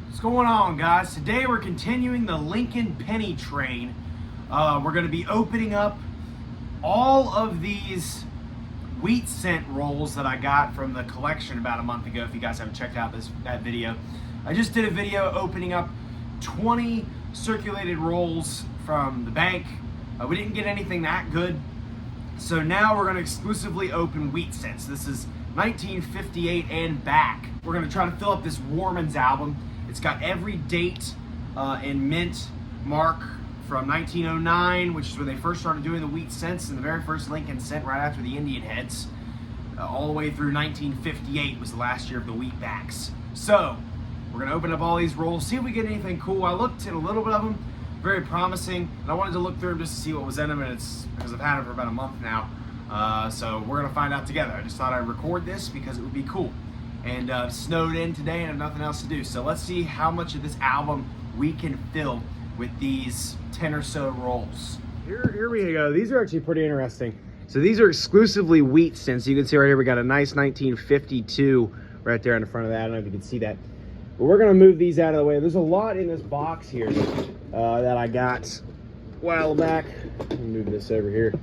What's going on, guys? Today we're continuing the Lincoln penny train. We're going to be opening up all of these wheat cent rolls that I got from the collection about a month ago. If you guys haven't checked out that video, I just did a video opening up 20 circulated rolls from the bank. We didn't get anything that good, so now we're going to exclusively open wheat cents. This is 1958 and back. We're going to try to fill up this Warman's album. It's got every date and mint mark from 1909, which is when they first started doing the wheat cents, and the very first Lincoln cent right after the Indian heads, all the way through 1958 was the last year of the wheat backs. So we're going to open up all these rolls, see if we get anything cool. I looked at a little bit of them, very promising, and I wanted to look through them just to see what was in them, and it's because I've had them for about a month now. So we're going to find out together. I just thought I'd record this because it would be cool. And snowed in today and have nothing else to do. So let's see how much of this album we can fill with these 10 or so rolls. Here we go. These are actually pretty interesting. So these are exclusively wheat cents. You can see right here we got a nice 1952 right there in the front of that. I don't know if you can see that. But we're going to move these out of the way. There's a lot in this box here that I got a while back. Let me move this over here.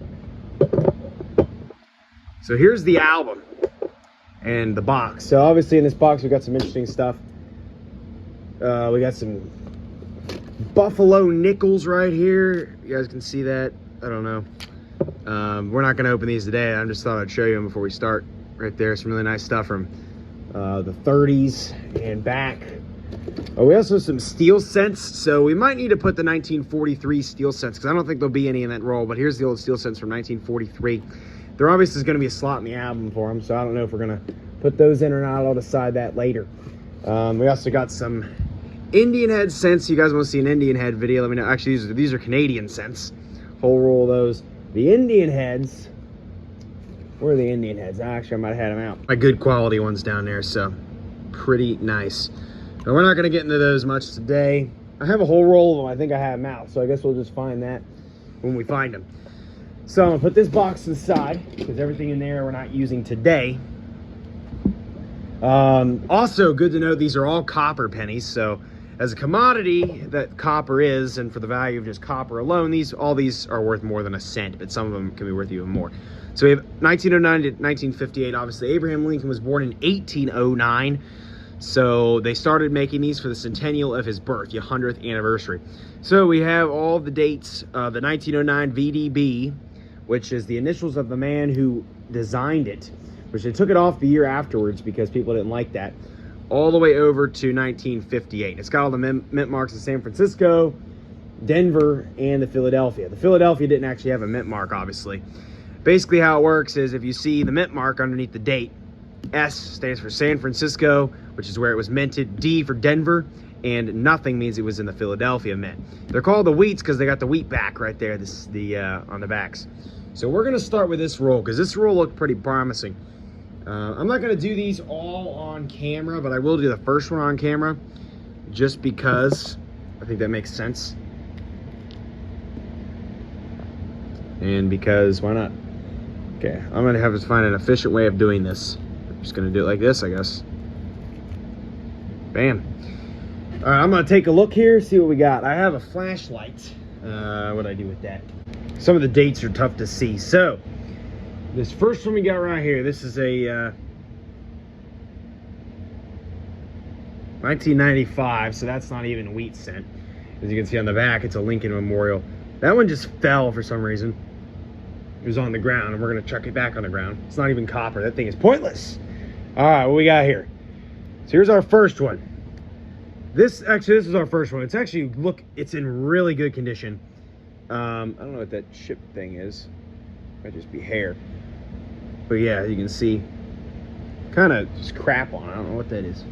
So here's the album and the box. So obviously in this box we got some interesting stuff. We got some Buffalo nickels right here. You guys can see that. I don't know. We're not going to open these today. I just thought I'd show you them before we start. Right there, some really nice stuff from the 30s and back. We also have some steel cents. So we might need to put the 1943 steel cents because I don't think there'll be any in that roll. But here's the old steel cents from 1943. There obviously is going to be a slot in the album for them, so I don't know if we're going to put those in or not. I'll decide that later. We also got some Indian head cents. You guys want to see an Indian head video, let me know. Actually, these are Canadian cents. Whole roll of those. The Indian heads, where are the Indian heads? Actually, I might have had them out. My good quality ones down there, so pretty nice. Now, we're not going to get into those much today. I have a whole roll of them. I think I have them out, so I guess we'll just find that when we find them. So I'm gonna put this box to the side because everything in there we're not using today. Also good to know these are all copper pennies. So as a commodity that copper is, and for the value of just copper alone, all these are worth more than a cent, but some of them can be worth even more. So we have 1909 to 1958. Obviously Abraham Lincoln was born in 1809. So they started making these for the centennial of his birth, the 100th anniversary. So we have all the dates, the 1909 VDB, which is the initials of the man who designed it, which they took it off the year afterwards because people didn't like that, all the way over to 1958. It's got all the mint marks of San Francisco, Denver, and the Philadelphia. The Philadelphia didn't actually have a mint mark, obviously. Basically how it works is if you see the mint mark underneath the date, S stands for San Francisco, which is where it was minted, D for Denver, and nothing means it was in the Philadelphia mint. They're called the wheats because they got the wheat back right there, on the backs. So we're going to start with this roll because this roll looked pretty promising. I'm not going to do these all on camera, but I will do the first one on camera just because I think that makes sense. And because why not? Okay, I'm going to have to find an efficient way of doing this. I'm just going to do it like this, I guess. Bam. All right, I'm going to take a look here, see what we got. I have a flashlight. What do I do with that? Some of the dates are tough to see. So, this first one we got right here, this is a 1995, so that's not even wheat cent. As you can see on the back, it's a Lincoln Memorial. That one just fell for some reason. It was on the ground, and we're going to chuck it back on the ground. It's not even copper. That thing is pointless. All right, what we got here? So here's our first one. This is our first one. It's actually, look, it's in really good condition. I don't know what that chip thing is. Might just be hair. But yeah, you can see kind of just crap on it. I don't know what that is.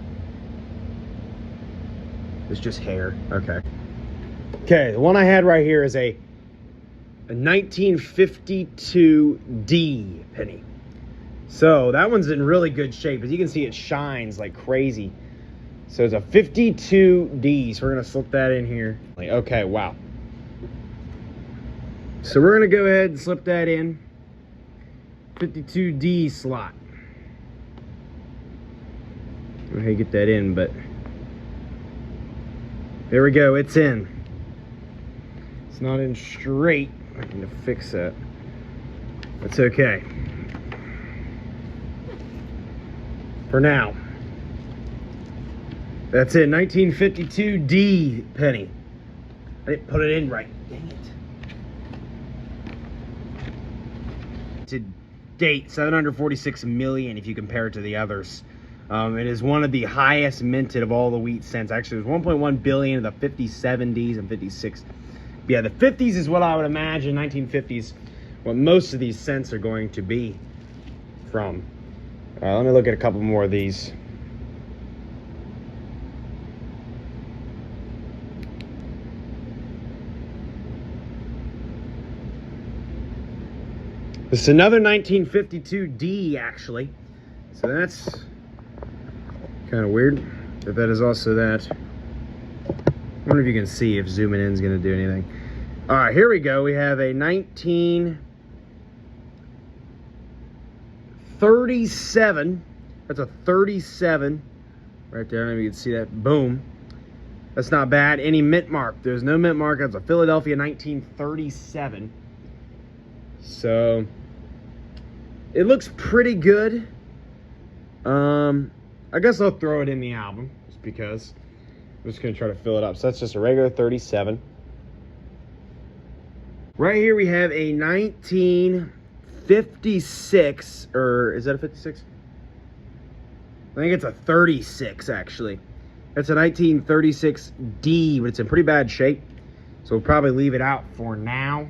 It's just hair. Okay. Okay, the one I had right here is a 1952 D penny. So that one's in really good shape. As you can see, it shines like crazy. So it's a 52 D. So we're gonna slip that in here. Okay, wow. So we're gonna go ahead and slip that in. 52D slot. I don't know how you get that in, but There we go, it's in. It's not in straight. I need to fix that. That's okay. For now. That's it, 1952 D penny. I didn't put it in right. Dang it. To date, 746 million if you compare it to the others. It is one of the highest minted of all the wheat cents. Actually, it was 1.1 billion of the 57 Ds and 56. Yeah, the 50s is what I would imagine, 1950s, what most of these cents are going to be from. Let me look at a couple more of these. This is another 1952 D, actually. So that's kind of weird. But that is also that. I wonder if you can see if zooming in is going to do anything. All right, here we go. We have a 1937. That's a 37 right there. I don't know if you can see that. Boom. That's not bad. Any mint mark? There's no mint mark. That's a Philadelphia 1937. So it looks pretty good. I guess I'll throw it in the album just because I'm just going to try to fill it up. So that's just a regular 37. Right here we have a 1956, or is that a 56? I think it's a 36 actually. That's a 1936 D, but it's in pretty bad shape. So we'll probably leave it out for now.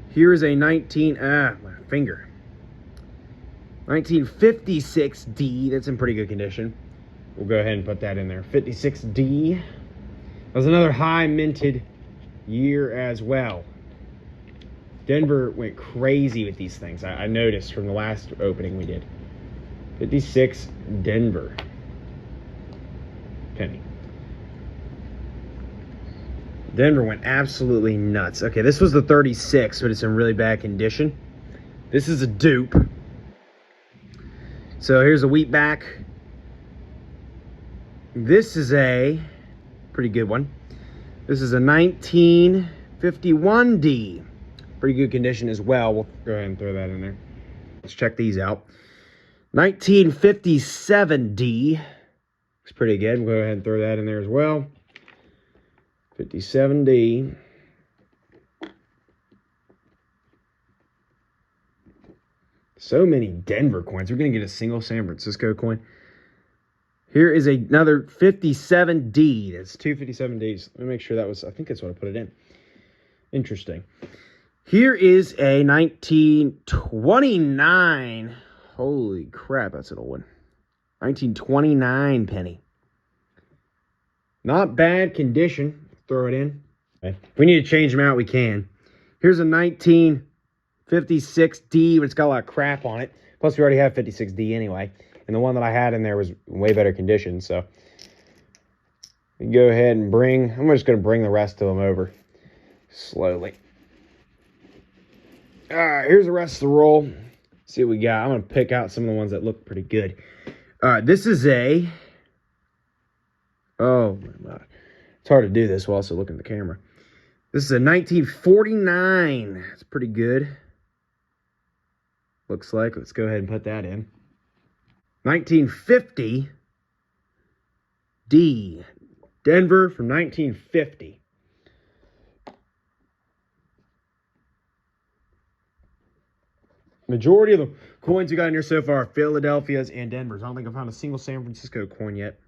Here's a my finger. 1956 D, that's in pretty good condition. We'll go ahead and put that in there. 56 D. That was another high minted year as well. Denver went crazy with these things. I noticed from the last opening we did. 56 Denver penny. Denver went absolutely nuts. Okay, this was the 36, but it's in really bad condition. This is a dupe. So here's a wheat back. This is a pretty good one. This is a 1951 D. Pretty good condition as well. We'll go ahead and throw that in there. Let's check these out. 1957 D. Looks pretty good. We'll go ahead and throw that in there as well. 57 D. So many Denver coins. We're going to get a single San Francisco coin. Here is another 57 D. That's two 57 Ds. Let me make sure that was, I think that's what I put it in. Interesting. Here is a 1929. Holy crap, that's an old one. 1929 penny. Not bad condition. Throw it in. Okay. If we need to change them out, we can. Here's a 1956 D, but it's got a lot of crap on it. Plus, we already have 56 D anyway. And the one that I had in there was in way better condition. So, we go ahead and I'm just going to bring the rest of them over slowly. All right, here's the rest of the roll. See what we got. I'm going to pick out some of the ones that look pretty good. All right, this is a... Oh, my God. It's hard to do this while also looking at the camera. This is a 1949. It's pretty good. Looks like. Let's go ahead and put that in. 1950 D. Denver from 1950. Majority of the coins we got in here so far are Philadelphia's and Denver's. I don't think I've found a single San Francisco coin yet.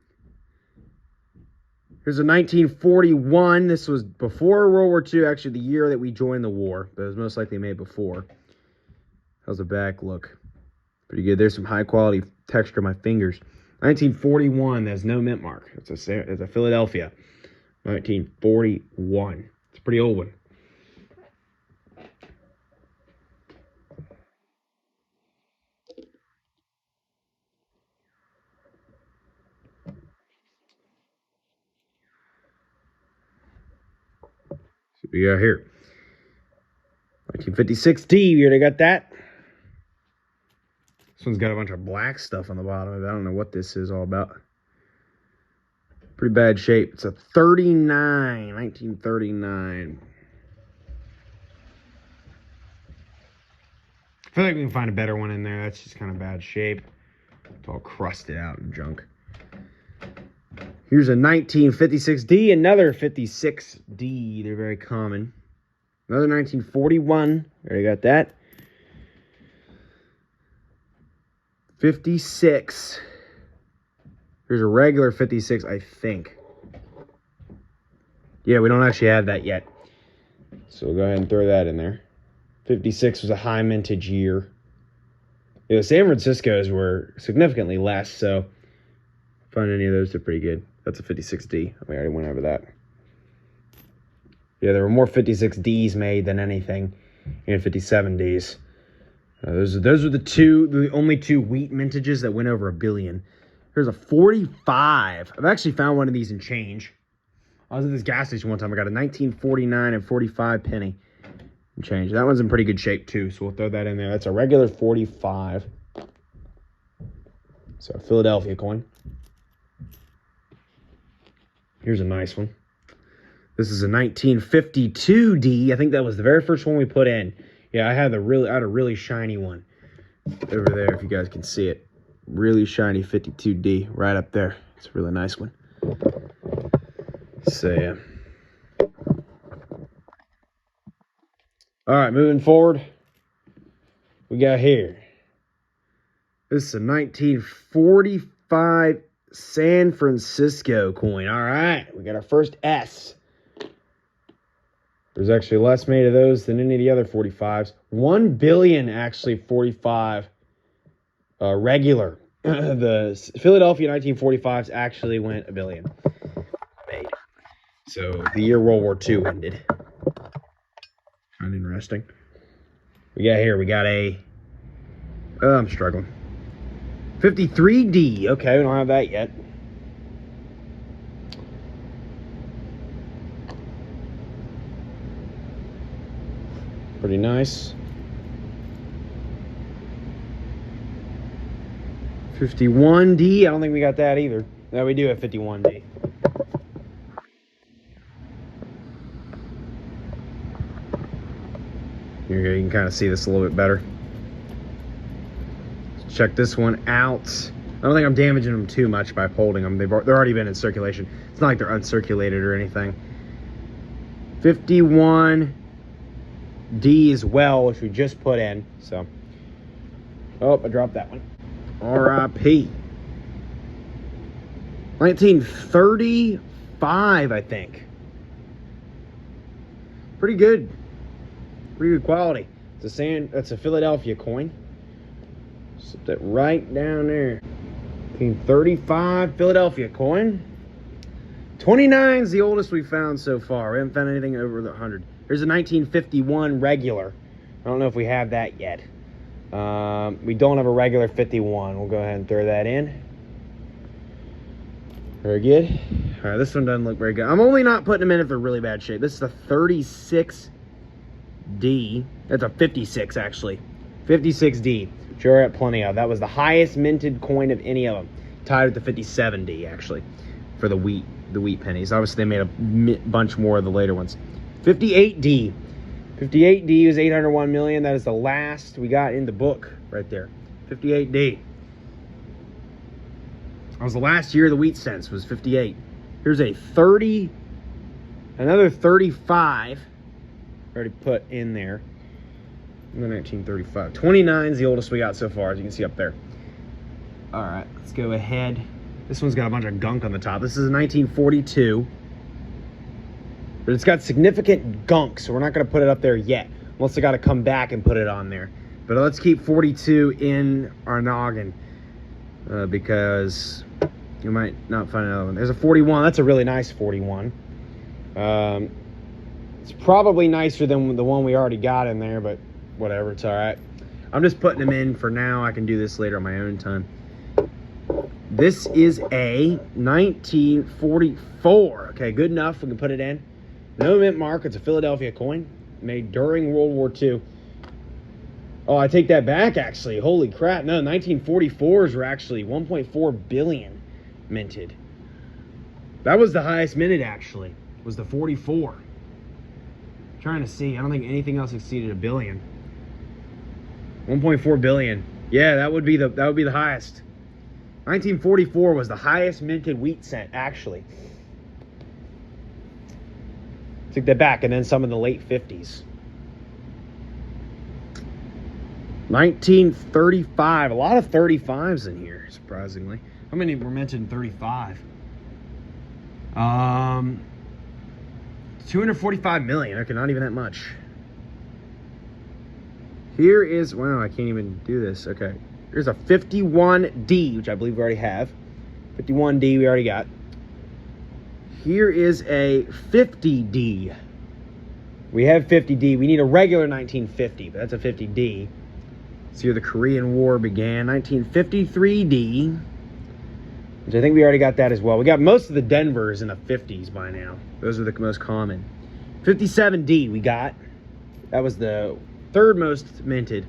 Here's a 1941. This was before World War II, actually the year that we joined the war, but it was most likely made before. How's the back look? Pretty good. There's some high quality texture on my fingers. 1941, there's no mint mark. It's a Philadelphia. 1941. It's a pretty old one. So we got here. 1956 D, we already got that. This one's got a bunch of black stuff on the bottom of it. I don't know what this is all about. Pretty bad shape. It's a 39, 1939. I feel like we can find a better one in there. That's just kind of bad shape. It's all crusted out and junk. Here's a 1956D, another 56D. They're very common. Another 1941. Already got that. 56. Here's a regular 56, I think. Yeah, we don't actually have that yet. So we'll go ahead and throw that in there. 56 was a high mintage year. You know, San Francisco's were significantly less, so find any of those, they're pretty good. That's a 56D. We already went over that. Yeah, there were more 56Ds made than anything, and 57Ds. Those are the only two wheat mintages that went over $1 billion. Here's a 45. I've actually found one of these in change. I was at this gas station one time. I got a 1949 and 45 penny and change. That one's in pretty good shape too, so we'll throw that in there. That's a regular 45. So Philadelphia coin. Here's a nice one. This is a 1952D. I think that was the very first one we put in. Yeah, I had a really shiny one over there, if you guys can see it. Really shiny 52D right up there. It's a really nice one. So, yeah. All right, moving forward. We got here. This is a 1945 San Francisco coin. All right, we got our first S. There's actually less made of those than any of the other 45s. 1 billion, actually, 45 regular. The Philadelphia 1945s actually went $1 billion made. So the year World War II ended. Kind of interesting. We got a, I'm struggling. 53D. Okay, we don't have that yet. Pretty nice. 51D. I don't think we got that either. No, we do have 51D. Here you can kind of see this a little bit better. Let's check this one out. I don't think I'm damaging them too much by holding them. They're already been in circulation. It's not like they're uncirculated or anything. 51D as well, which we just put in. So, oh, I dropped that one. R.I.P. 1935, I think. Pretty good. Pretty good quality. That's a Philadelphia coin. Set that right down there. 1935 Philadelphia coin. 29 is the oldest we've found so far. We haven't found anything over the 100. Here's a 1951 regular. I don't know if we have that yet. We don't have a regular 51. We'll go ahead and throw that in. Very good. All right, this one doesn't look very good. I'm only not putting them in if they're really bad shape. This is a 36D. That's a 56, actually. 56D. Sure, I got plenty of. That was the highest minted coin of any of them. Tied with the 57D, actually, for the wheat pennies. Obviously, they made a bunch more of the later ones. 58D. 58D was 801 million. That is the last we got in the book right there. 58D. That was the last year of the wheat cents, was 58. Here's a 30, another 35. Already put in there. The 1935. 29 is the oldest we got so far, as you can see up there. All right, let's go ahead. This one's got a bunch of gunk on the top. This is a 1942. But it's got significant gunk, so we're not going to put it up there yet. Unless I got to come back and put it on there. But let's keep 42 in our noggin. Because you might not find another one. There's a 41. That's a really nice 41. It's probably nicer than the one we already got in there, but whatever, it's all right. I'm just putting them in for now. I can do this later on my own time. This is a 1944. Okay, good enough. We can put it in. No mint mark. It's a Philadelphia coin made during World War II. Oh, I take that back, actually. Holy crap. No, 1944s were actually 1.4 billion minted. That was the highest minted, actually. Was the 44. Trying to see. I don't think anything else exceeded a billion. 1.4 billion. Yeah, that would be the highest. 1944 was the highest minted wheat cent, actually. Took that back, and then some in the late 50s. 1935. A lot of 35s in here, surprisingly. How many were minted in 35? 245 million. Okay, not even that much. Here is, wow, I can't even do this. Okay. Here's a 51D, which I believe we already have. 51D we already got. Here is a 50D. We have 50D. We need a regular 1950, but that's a 50D. It's here the Korean War began. 1953D, which I think we already got that as well. We got most of the Denvers in the 50s by now. Those are the most common. 57D we got. That was the third most minted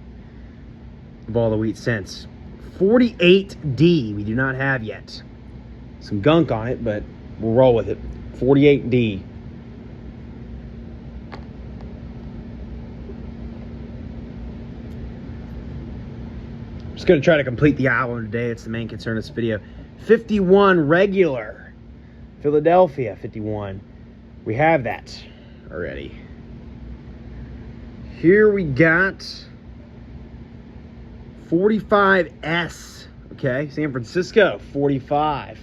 of all the wheat cents. 48D we do not have yet. Some gunk on it, but we'll roll with it. 48D. Just going to try to complete the album today. It's the main concern of this video. 51 regular. Philadelphia 51. We have that already. Here we got 45S. Okay, San Francisco 45.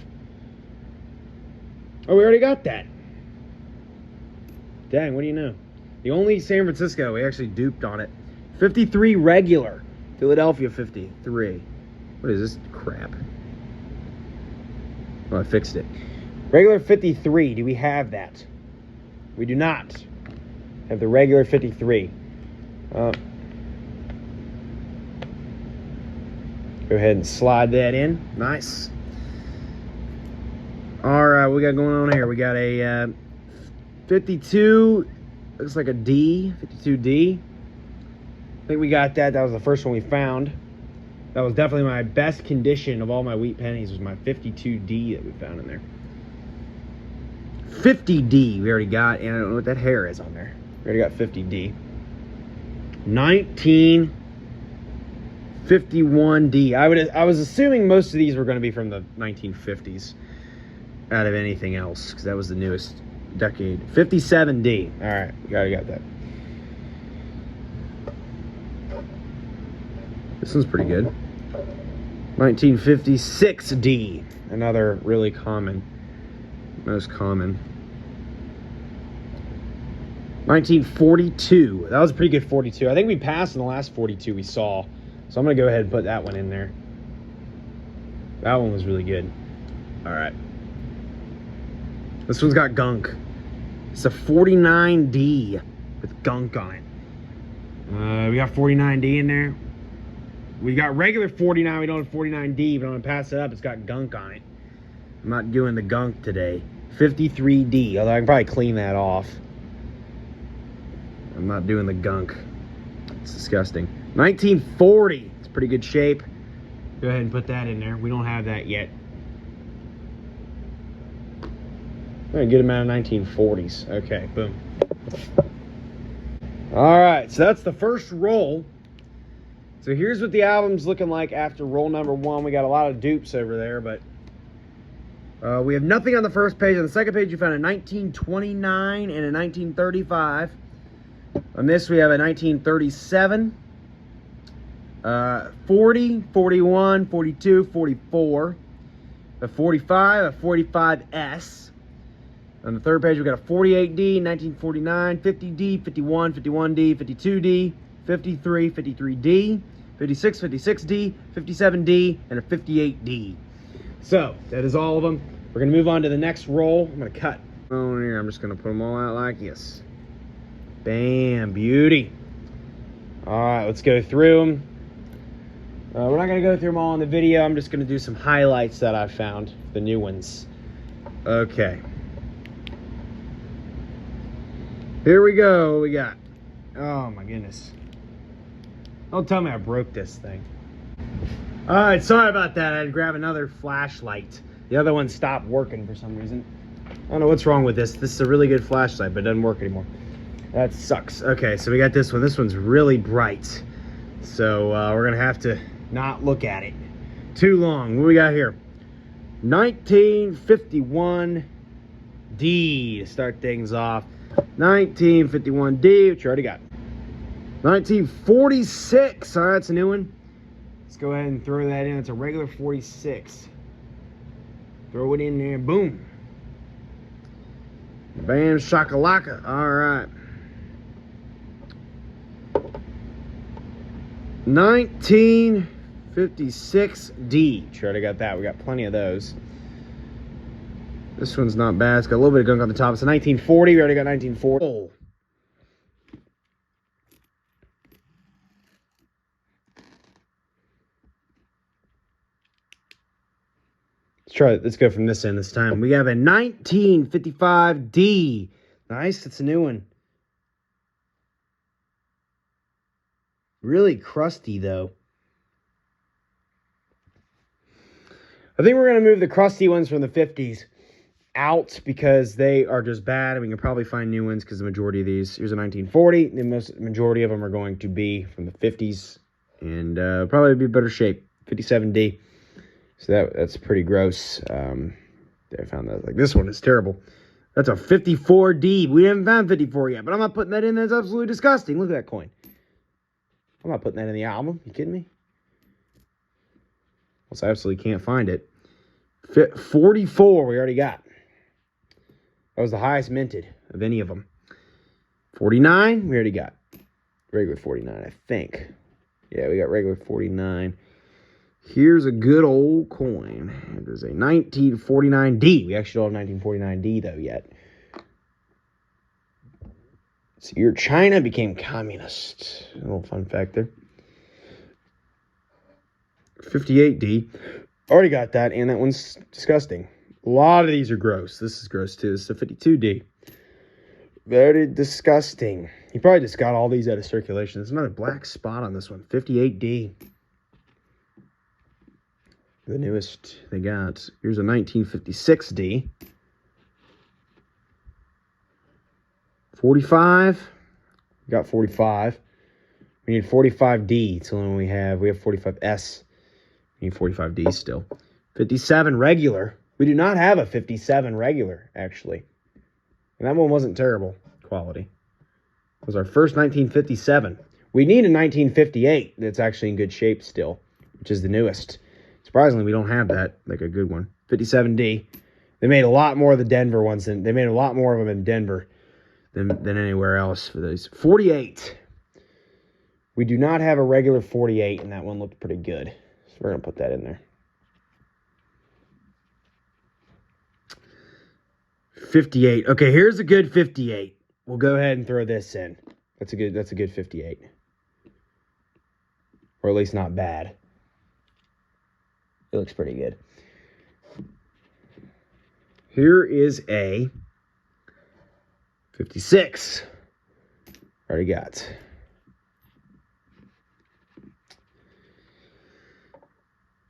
Oh, we already got that. Dang, what do you know? The only San Francisco, we actually duped on it. 53 regular. Philadelphia 53. What is this crap? Oh, I fixed it. Regular 53. Do we have that? We do not have the regular 53. Go ahead and slide that in. Nice. All right, what we got going on here? We got a 52. Looks like a D. 52D. I think we got that. That was the first one we found. That was definitely my best condition of all my wheat pennies, was my 52D that we found in there. 50D we already got, and I don't know what that hair is on there. We already got 50D. 1951D. I was assuming most of these were going to be from the 1950s out of anything else, because that was the newest decade. 57D. All right, we already got that. This one's pretty good. 1956D, another really common, most common. 1942, that was a pretty good 42. I think we passed in the last 42 we saw, so I'm gonna go ahead and put that one in there. That one was really good. All right. This one's got gunk. It's a 49D with gunk on it. We got 49D in there. We got regular 49, we don't have 49D, but I'm going to pass it up. It's got gunk on it. I'm not doing the gunk today. 53D, although I can probably clean that off. I'm not doing the gunk. It's disgusting. 1940, it's pretty good shape. Go ahead and put that in there. We don't have that yet. I'm going to get them out of 1940s. Okay, boom. All right, so that's the first roll. So here's what the album's looking like after roll number 1. We got a lot of dupes over there, but we have nothing on the first page. On the second page, you found a 1929 and a 1935. On this, we have a 1937, 40, 41, 42, 44, a 45, a 45S. On the third page, we got a 48D, 1949, 50D, 51, 51D, 52D, 53, 53D, 56, 56D, 57D, and a 58D. So, that is all of them. We're going to move on to the next roll. I'm going to cut. Oh, here, I'm just going to put them all out like this. Bam, beauty. All right, let's go through them. We're not going to go through them all in the video. I'm just going to do some highlights that I found, the new ones. Okay. Here we go. What we got? Oh, my goodness. Don't tell me I broke this thing. All right, sorry about that. I had to grab another flashlight. The other one stopped working for some reason. I don't know what's wrong with this. This is a really good flashlight, but it doesn't work anymore. That sucks. Okay, so we got this one. This one's really bright. So we're going to have to not look at it too long. What we got here? 1951 D to start things off. 1951 D, which you already got. 1946. All right, that's a new one. Let's go ahead and throw that in. It's a regular 46. Throw it in there. Boom. Bam, shakalaka. All right. 1956 D. Sure, already got that. We got plenty of those. This one's not bad. It's got a little bit of gunk on the top. It's a 1940. We already got 1940. Oh. Let's try it. Let's go from this end this time. We have a 1955 D. Nice. That's a new one. Really crusty, though. I think we're going to move the crusty ones from the 50s out because they are just bad. And we can probably find new ones because the majority of these. Here's a 1940. The majority of them are going to be from the 50s. And probably be better shape. 57D. So that's pretty gross. I found that. Like, this one is terrible. That's a 54D. We haven't found 54 yet. But I'm not putting that in. That's absolutely disgusting. Look at that coin. I'm not putting that in the album. You kidding me? I absolutely can't find it. 44 we already got. That was the highest minted of any of them. 49 we already got. Regular 49, I think. Yeah, we got regular 49. Here's a good old coin. It is a 1949D. We actually don't have 1949D though yet. So your China became communist. A little fun fact there. 58D. Already got that, and that one's disgusting. A lot of these are gross. This is gross too. This is a 52D. Very disgusting. He probably just got all these out of circulation. There's another black spot on this one. 58D. The newest they got. Here's a 1956D. 45. We got 45. We need 45D. It's the only one we have. We have 45S. We need 45D still. 57 regular. We do not have a 57 regular, actually. And that one wasn't terrible quality. It was our first 1957. We need a 1958 that's actually in good shape still, which is the newest. Surprisingly, we don't have that, like a good one. 57D. They made a lot more of the Denver ones. They made a lot more of them in Denver than anywhere else for those. 48. We do not have a regular 48, and that one looked pretty good. So we're going to put that in there. 58. Okay, here's a good 58. We'll go ahead and throw this in. That's a good 58. Or at least not bad. It looks pretty good. Here is a 56. Already got.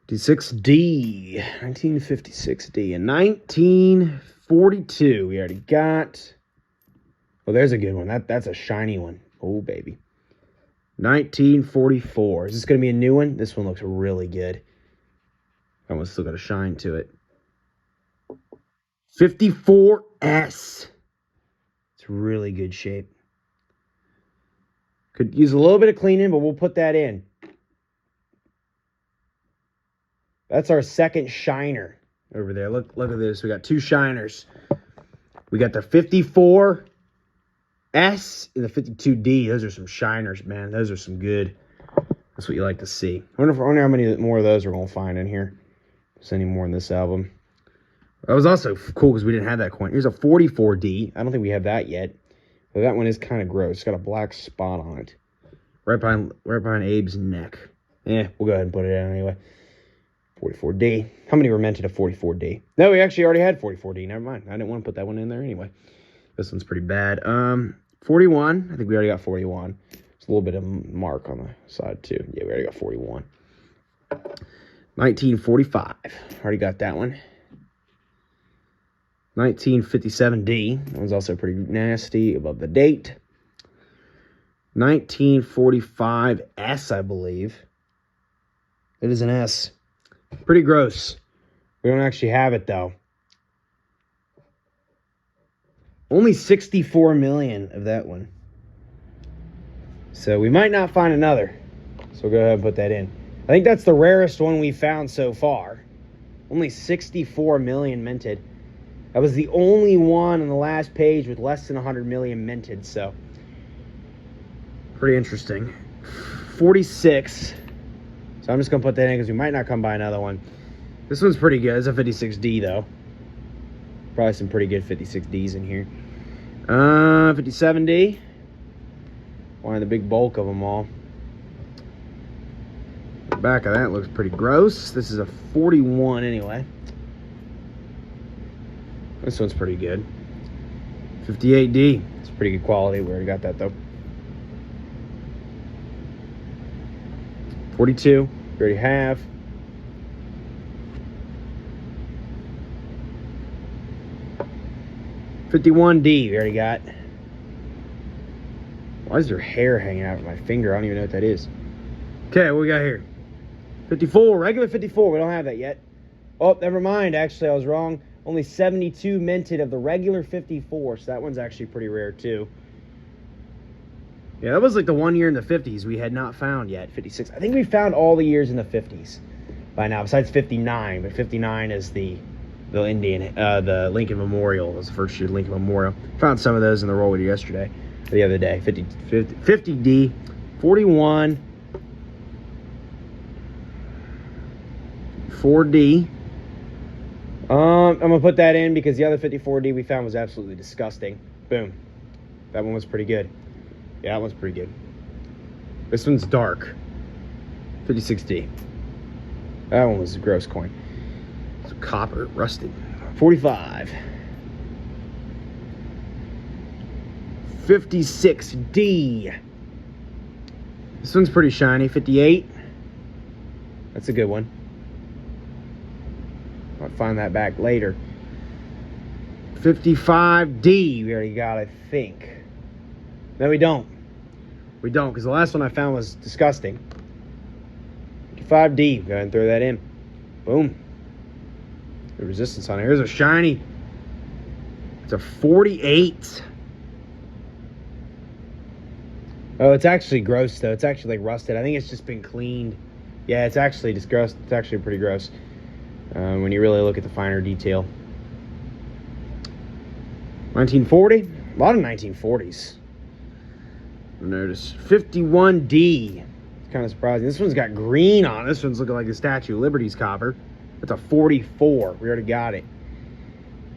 D6D. 1956D. And 1942. We already got. Oh, there's a good one. That's a shiny one. Oh, baby. 1944. Is this going to be a new one? This one looks really good. That one's still got a shine to it. 54S. It's really good shape. Could use a little bit of cleaning, but we'll put that in. That's our second shiner over there. Look at this. We got two shiners. We got the 54S and the 52D. Those are some shiners, man. Those are some good. That's what you like to see. I wonder how many more of those we're going to find in here. If there's any more in this album. That was also cool because we didn't have that coin. Here's a 44D. I don't think we have that yet. But that one is kind of gross. It's got a black spot on it. Right behind Abe's neck. We'll go ahead and put it in anyway. 44D. How many were minted at 44D? No, we actually already had 44D. Never mind. I didn't want to put that one in there anyway. This one's pretty bad. 41. I think we already got 41. There's a little bit of mark on the side too. Yeah, we already got 41. 1945. Already got that one. 1957D. That one's also pretty nasty above the date. 1945S, I believe. It is an S. Pretty gross. We don't actually have it, though. Only 64 million of that one. So we might not find another. So we'll go ahead and put that in. I think that's the rarest one we've found so far. Only 64 million minted. That was the only one on the last page with less than 100 million minted. So pretty interesting. 46. So I'm just going to put that in because we might not come by another one. This one's pretty good. It's a 56D, though. Probably some pretty good 56Ds in here. 57D. One of the big bulk of them all. The back of that looks pretty gross. This is a 41 anyway. This one's pretty good. 58D. It's pretty good quality. We already got that, though. 42. We already have. 51D. We already got. Why is there hair hanging out of my finger? I don't even know what that is. Okay, what we got here? 54. Regular 54. We don't have that yet. Oh, never mind. Actually, I was wrong. Only 72 minted of the regular 54. So that one's actually pretty rare, too. Yeah, that was like the 1 year in the 50s we had not found yet. 56. I think we found all the years in the 50s by now, besides 59. But 59 is the Lincoln Memorial. It was the first year Lincoln Memorial. Found some of those in the roll with you yesterday, the other day. 50D, 41, 4D. I'm gonna put that in because the other 54D we found was absolutely disgusting. Boom, that one was pretty good. Yeah, that one's pretty good. This one's dark. 56D. That one was a gross coin. It's copper, rusted. 45. 56D. This one's pretty shiny. 58. That's a good one. I'll find that back later. 55D. We already got, I think. No, we don't. We don't, because the last one I found was disgusting. 55D. Go ahead and throw that in. Boom. The resistance on it. Here's a shiny. It's a 48. Oh, it's actually gross, though. It's actually like rusted. I think it's just been cleaned. Yeah, it's actually just gross. It's actually pretty gross when you really look at the finer detail. 1940. A lot of 1940s. Notice 51D. It's kind of surprising. This one's got green on it. This one's looking like the Statue of Liberty's copper. It's a 44. We already got it.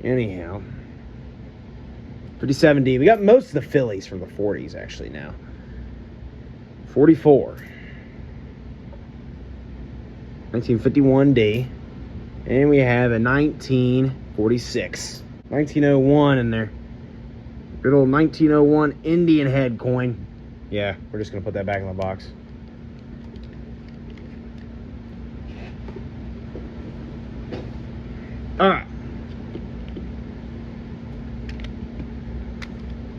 Anyhow. 57D. We got most of the Phillies from the 40s actually now. 44. 1951D. And we have a 1946. 1901 in there. Good old 1901 Indian head coin. Yeah, we're just going to put that back in the box. All right.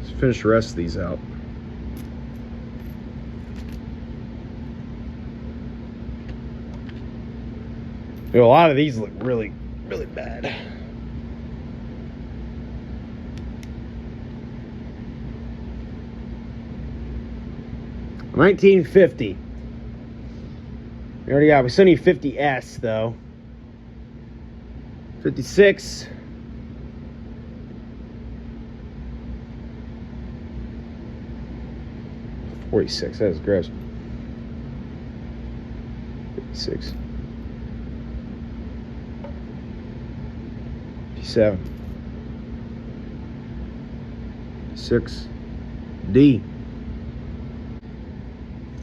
Let's finish the rest of these out. You know, a lot of these look really, really bad. $19.50. We already got. We still need 50S though. 56. 46. That is gross. 56. 57. 6D.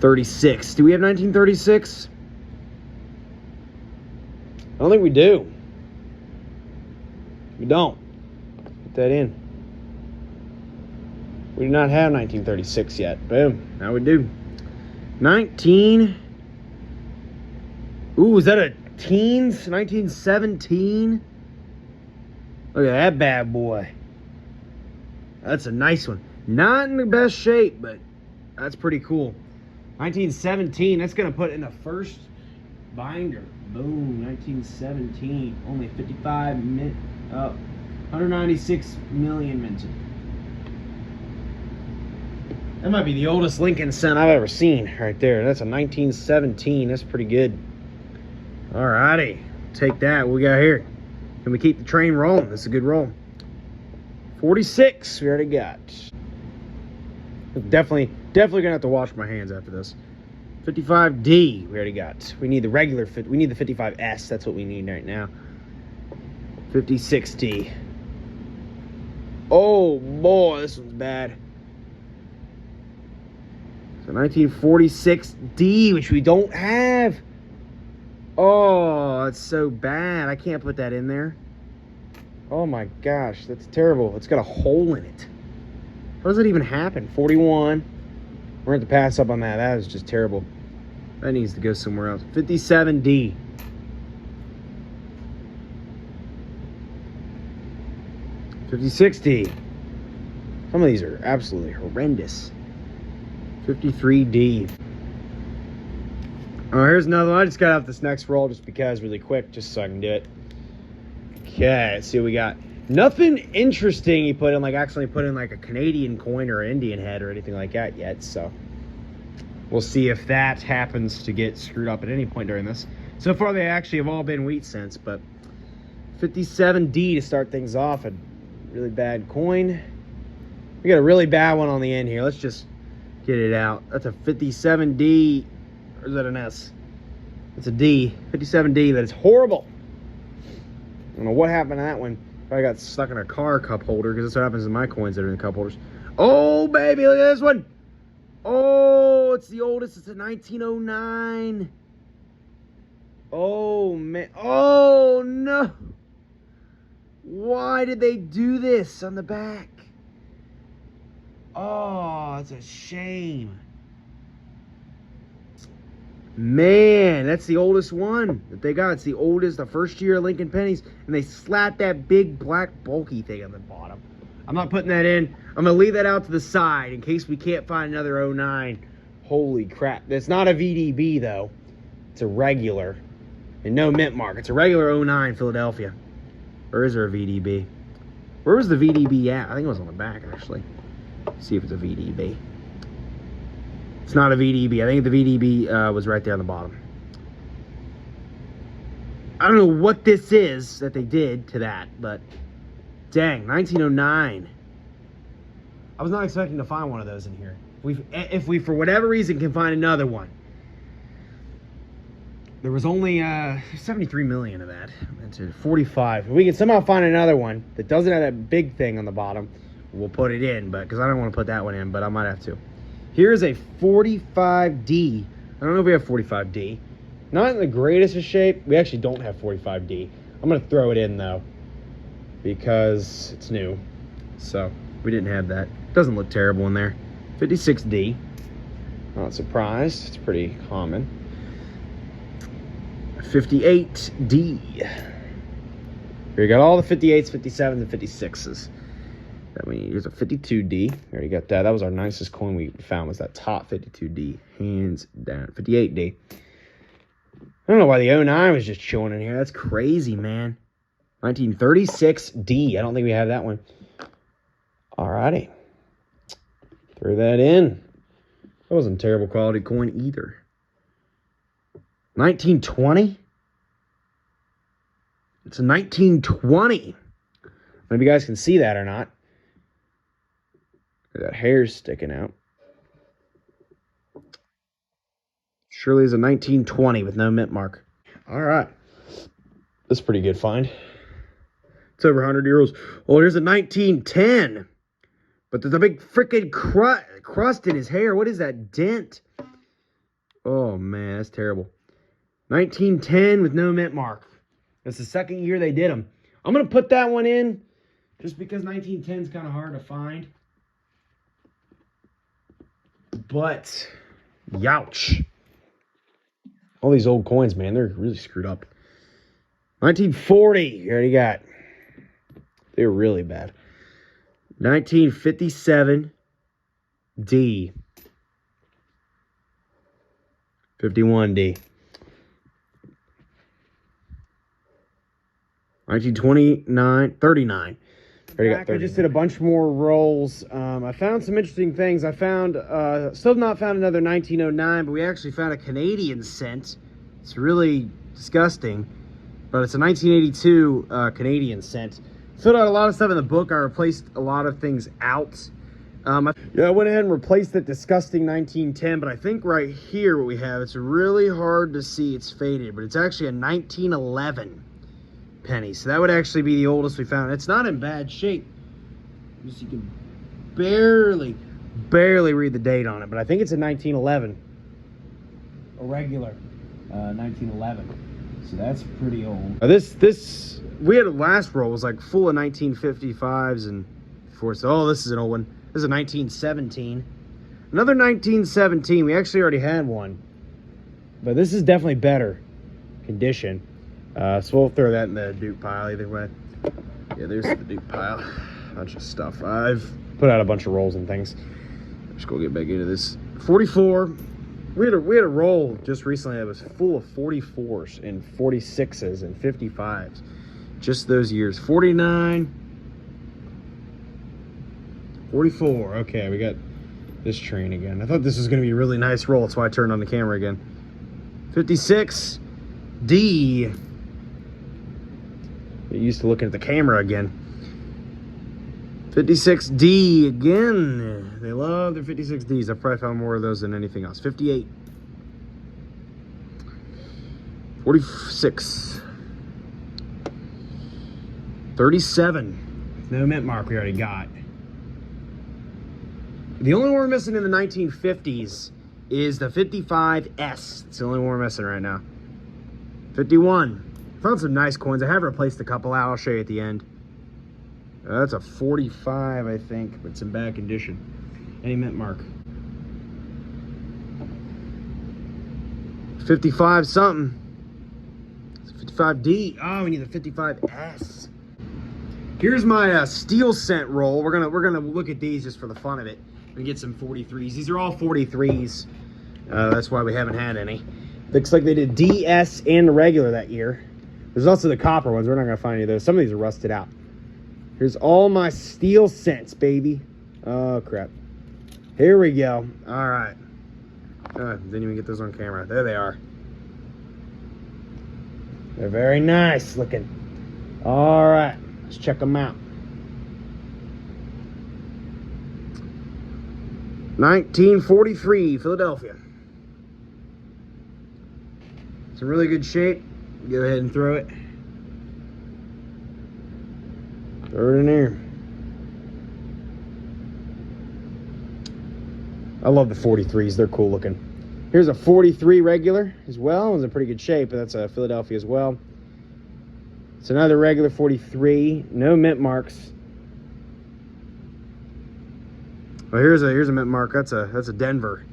36. Do we have 1936? I don't think we do. We don't. Put that in. We do not have 1936 yet. Boom. Now we do. 19. Ooh, is that a teens? 1917? Look at that bad boy. That's a nice one. Not in the best shape, but that's pretty cool. 1917, that's going to put in the first binder. Boom, 1917. Only 196 million minted. That might be the oldest Lincoln cent I've ever seen right there. That's a 1917. That's pretty good. Alrighty. Take that. What we got here? Can we keep the train rolling? This is a good roll. 46 we already got. Definitely gonna have to wash my hands after this. 55D we already got. We need the regular fit. We need the 55S. That's what we need right now. 56D. Oh boy, this one's bad. So 1946D, which we don't have. Oh, that's so bad. I can't put that in there. Oh my gosh, that's terrible. It's got a hole in it. How does that even happen? 41. We're going to have to pass up on that. That is just terrible. That needs to go somewhere else. 57D. $50-60. Some of these are absolutely horrendous. 53D. Oh, here's another one. I just got off this next roll just because, really quick, just so I can do it. Okay, let's see what we got. Nothing interesting he put in, like actually put in like a Canadian coin or an Indian head or anything like that yet, so we'll see if that happens to get screwed up at any point during this. So far, they actually have all been wheat cents, but 57D to start things off. A really bad coin. We got a really bad one on the end here. Let's just get it out. That's a 57D. Or is that an S? It's a D. 57D. That is horrible. I don't know what happened to that one. Probably got stuck in a car cup holder, because that's what happens to my coins that are in the cup holders. Oh, baby, look at this one. Oh, it's the oldest. It's a 1909. Oh, man. Oh, no. Why did they do this on the back? Oh, it's a shame. Man, that's the oldest one that they got. It's the oldest, the first year of Lincoln Pennies. And they slapped that big black bulky thing on the bottom. I'm not putting that in. I'm going to leave that out to the side in case we can't find another 09. Holy crap. That's not a VDB, though. It's a regular. And no mint mark. It's a regular 09 Philadelphia. Or is there a VDB? Where was the VDB at? I think it was on the back, actually. Let's see if it's a VDB. It's not a VDB. I think the VDB was right there on the bottom. I don't know what this is that they did to that, but dang, 1909. I was not expecting to find one of those in here. If we for whatever reason can find another one. There was only 73 million of that. That's 45. If we can somehow find another one that doesn't have that big thing on the bottom, we'll put it in, but because I don't want to put that one in, but I might have to. Here's a 45D. I don't know if we have 45D. Not in the greatest of shape. We actually don't have 45D. I'm going to throw it in, though, because it's new. So, we didn't have that. Doesn't look terrible in there. 56D. Not surprised. It's pretty common. 58D. Here you got all the 58s, 57s, and 56s. Here's a 52D. We already got that. That was our nicest coin we found, was that top 52D. Hands down. 58D. I don't know why the 09 was just chilling in here. That's crazy, man. 1936D. I don't think we have that one. Alrighty. Throw that in. That wasn't a terrible quality coin either. 1920. It's a 1920. Maybe you guys can see that or not. That hair's sticking out. Surely is a 1920 with no mint mark. All right. That's a pretty good find. It's over 100 euros. Oh, here's a 1910. But there's a big freaking crust in his hair. What is that dent? Oh, man, that's terrible. 1910 with no mint mark. That's the second year they did them. I'm going to put that one in just because 1910 is kind of hard to find. But, youch. All these old coins, man, they're really screwed up. 1940, you already got. They were really bad. 1957 D. 51 D. 1929, 39. I just did a bunch more rolls. I found some interesting things. I found, still not found another 1909, but we actually found a Canadian cent. It's really disgusting, but it's a 1982 Canadian cent. Filled out a lot of stuff in the book. I replaced a lot of things out. I went ahead and replaced that disgusting 1910, but I think right here what we have, it's really hard to see. It's faded, but it's actually a 1911 penny. So that would actually be the oldest we found. It's not in bad shape. Just you can barely read the date on it, but I think it's a 1911. A regular 1911. So that's pretty old. This we had a last roll was like full of 1955s and four. So this is an old one. This is a 1917. Another 1917. We actually already had one, but this is definitely better condition. So we'll throw that in the Duke pile either way. Yeah, there's the Duke pile. Bunch of stuff. I've put out a bunch of rolls and things. Just go get back into this. 44. We had a roll just recently that was full of 44s and 46s and 55s. Just those years. 49. 44. Okay, we got this train again. I thought this was going to be a really nice roll. That's why I turned on the camera again. 56. D. Get used to looking at the camera again. 56D again. They love their 56Ds. I've probably found more of those than anything else. 58. 46. 37. No mint mark we already got. The only one we're missing in the 1950s is the 55S. It's the only one we're missing right now. 51. Found some nice coins. I have replaced a couple out. I'll show you at the end. That's a 45, I think, but it's in bad condition. Any mint mark. 55 something. It's a 55D. Oh, we need the 55S. Here's my steel cent roll. We're gonna look at these just for the fun of it. We get some 43s. These are all 43s. That's why we haven't had any. Looks like they did DS and the regular that year. There's also the copper ones. We're not going to find any of those. Some of these are rusted out. Here's all my steel cents, baby. Oh, crap. Here we go. All right. Didn't even get those on camera. There they are. They're very nice looking. All right. Let's check them out. 1943, Philadelphia. It's in really good shape. Go ahead and throw it. Throw it in there. I love the 43s. They're cool looking. Here's a 43 regular as well. It's in pretty good shape, but that's a Philadelphia as well. It's another regular 43. No mint marks. Oh, here's a mint mark. That's a Denver.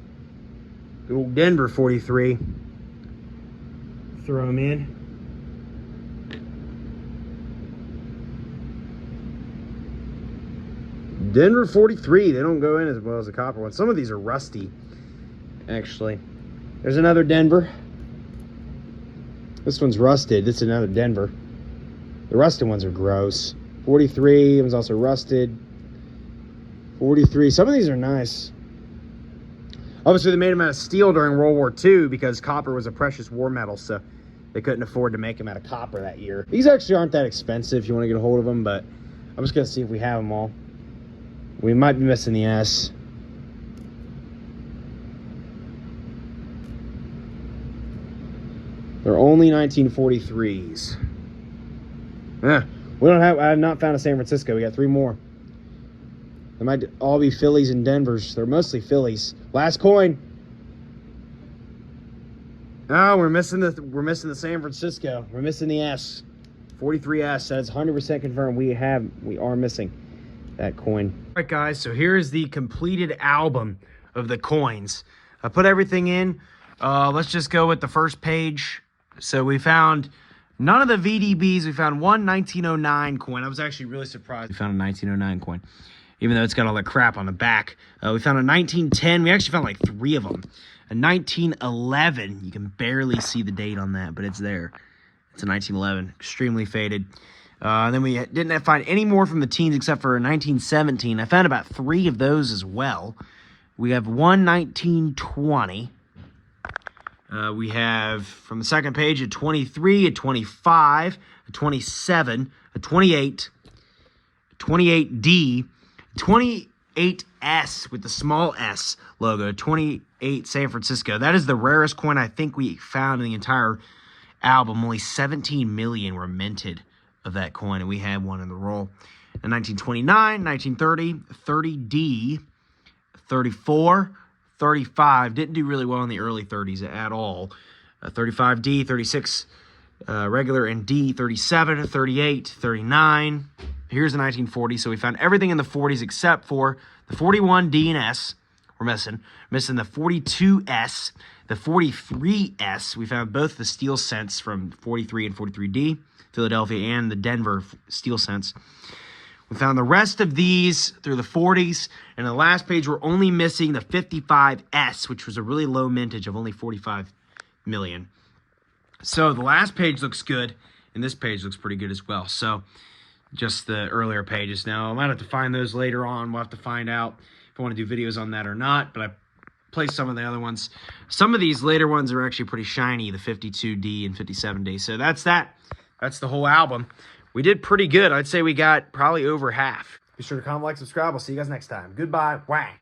The old Denver 43. Throw them in. Denver 43. They don't go in as well as the copper ones. Some of these are rusty, actually. There's another Denver. This one's rusted. This is another Denver. The rusted ones are gross. 43. One's also rusted. 43. Some of these are nice. Obviously, they made them out of steel during World War II because copper was a precious war metal, so they couldn't afford to make them out of copper that year. These actually aren't that expensive if you want to get a hold of them, but I'm just going to see if we have them all. We might be missing the S. They're only 1943s. Yeah, I have not found a San Francisco. We got 3 more. They might all be Phillies and Denvers. They're mostly Phillies. Last coin. Oh, we're missing the San Francisco. We're missing the S. 43S. That's 100% confirmed. We are missing that coin. All right, guys. So here's the completed album of the coins. I put everything in. Let's just go with the first page. So we found None of the VDBs. We found one 1909 coin. I was actually really surprised we found a 1909 coin, even though it's got all that crap on the back. We found a 1910. We actually found like 3 of them. A 1911. You can barely see the date on that, but it's there. It's a 1911. Extremely faded. Then we didn't find any more from the teens except for a 1917. I found about 3 of those as well. We have one 1920. We have, from the second page, a 23, a 25, a 27, a 28, a 28D, 28S with the small S logo, 28 San Francisco. That is the rarest coin I think we found in the entire album. Only 17 million were minted of that coin, and we had one in the roll. In 1929, 1930, 30D, 34, 35. Didn't do really well in the early 30s at all. 35D, 36 regular, and D, 37, 38, 39. Here's the 1940. So we found everything in the 40s except for the 41D and S. We're missing the 42S, the 43S. We found both the steel cents from 43 and 43D, Philadelphia, and the Denver steel cents. We found the rest of these through the 40s, and the last page we're only missing the 55S, which was a really low mintage of only 45 million. So the last page looks good, and this page looks pretty good as well. So just the earlier pages. Now, I might have to find those later on. We'll have to find out if I want to do videos on that or not, but I placed some of the other ones. Some of these later ones are actually pretty shiny, the 52D and 57D. So that's that. That's the whole album. We did pretty good. I'd say we got probably over half. Be sure to comment, like, subscribe. I'll see you guys next time. Goodbye. Wang.